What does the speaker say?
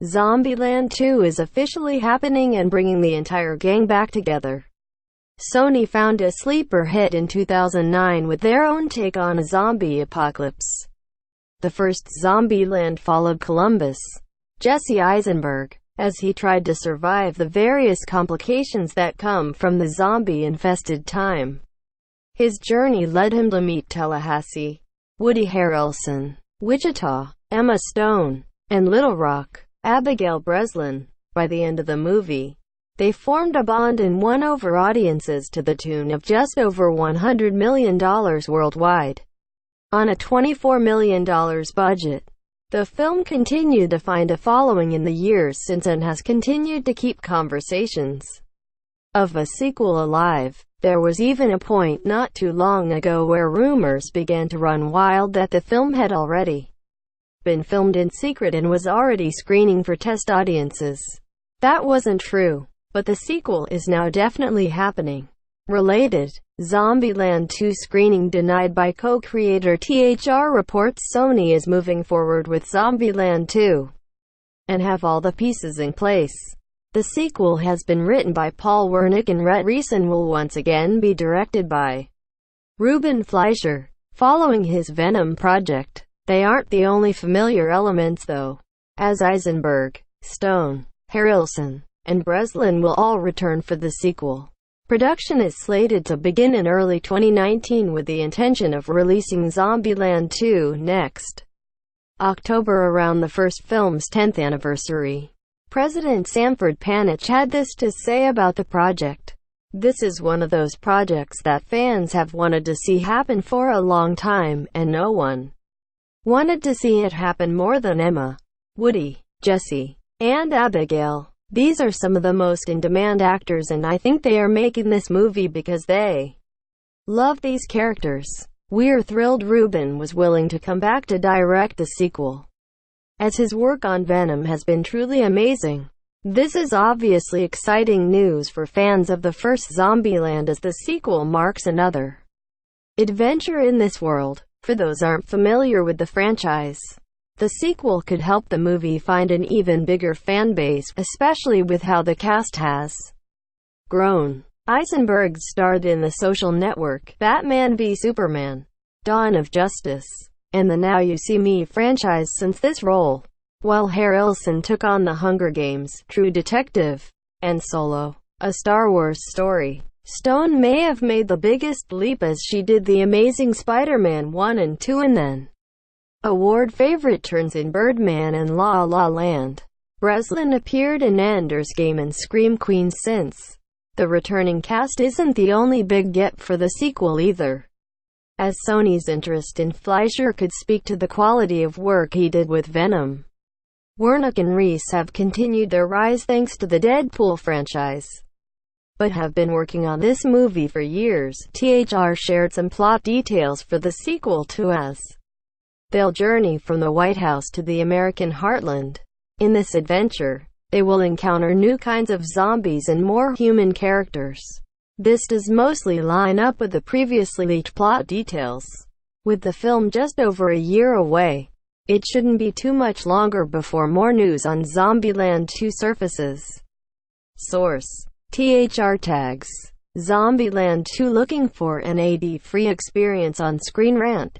Zombieland 2 is officially happening and bringing the entire gang back together. Sony found a sleeper hit in 2009 with their own take on a zombie apocalypse. The first Zombieland followed Columbus, Jesse Eisenberg, as he tried to survive the various complications that come from the zombie-infested time. His journey led him to meet Tallahassee, Woody Harrelson, Wichita, Emma Stone, and Little Rock, Abigail Breslin. By the end of the movie, they formed a bond and won over audiences to the tune of just over $100 million worldwide, on a $24 million budget. The film continued to find a following in the years since and has continued to keep conversations of a sequel alive. There was even a point not too long ago where rumors began to run wild that the film had already been filmed in secret and was already screening for test audiences. That wasn't true, but the sequel is now definitely happening. Related, Zombieland 2 screening denied by co-creator THR reports Sony is moving forward with Zombieland 2 and have all the pieces in place. The sequel has been written by Wernick and Rhett and will once again be directed by Ruben Fleischer, following his Venom project. They aren't the only familiar elements though, as Eisenberg, Stone, Harrelson, and Breslin will all return for the sequel. Production is slated to begin in early 2019 with the intention of releasing Zombieland 2 next October around the first film's 10th anniversary. President Sanford Panitch had this to say about the project. "This is one of those projects that fans have wanted to see happen for a long time, and no one wanted to see it happen more than Emma, Woody, Jesse, and Abigail. These are some of the most in-demand actors and I think they are making this movie because they love these characters. We're thrilled Ruben was willing to come back to direct the sequel, as his work on Venom has been truly amazing. This is obviously exciting news for fans of the first Zombieland as the sequel marks another adventure in this world. For those aren't familiar with the franchise, the sequel could help the movie find an even bigger fan base, especially with how the cast has grown. Eisenberg starred in The Social Network, Batman v Superman, Dawn of Justice, and the Now You See Me franchise since this role, while Harrelson took on The Hunger Games, True Detective, and Solo, a Star Wars story. Stone may have made the biggest leap as she did The Amazing Spider-Man 1 and 2 and then award favorite turns in Birdman and La La Land. Breslin appeared in Ender's Game and Scream Queen since. The returning cast isn't the only big get for the sequel either, as Sony's interest in Fleischer could speak to the quality of work he did with Venom. Wernick and Reese have continued their rise thanks to the Deadpool franchise, but have been working on this movie for years. THR shared some plot details for the sequel to as they'll journey from the White House to the American heartland. In this adventure, they will encounter new kinds of zombies and more human characters. This does mostly line up with the previously leaked plot details. With the film just over a year away, it shouldn't be too much longer before more news on Zombieland 2 surfaces. Source: THR Tags. Zombieland 2 looking for an ad-free experience on ScreenRant.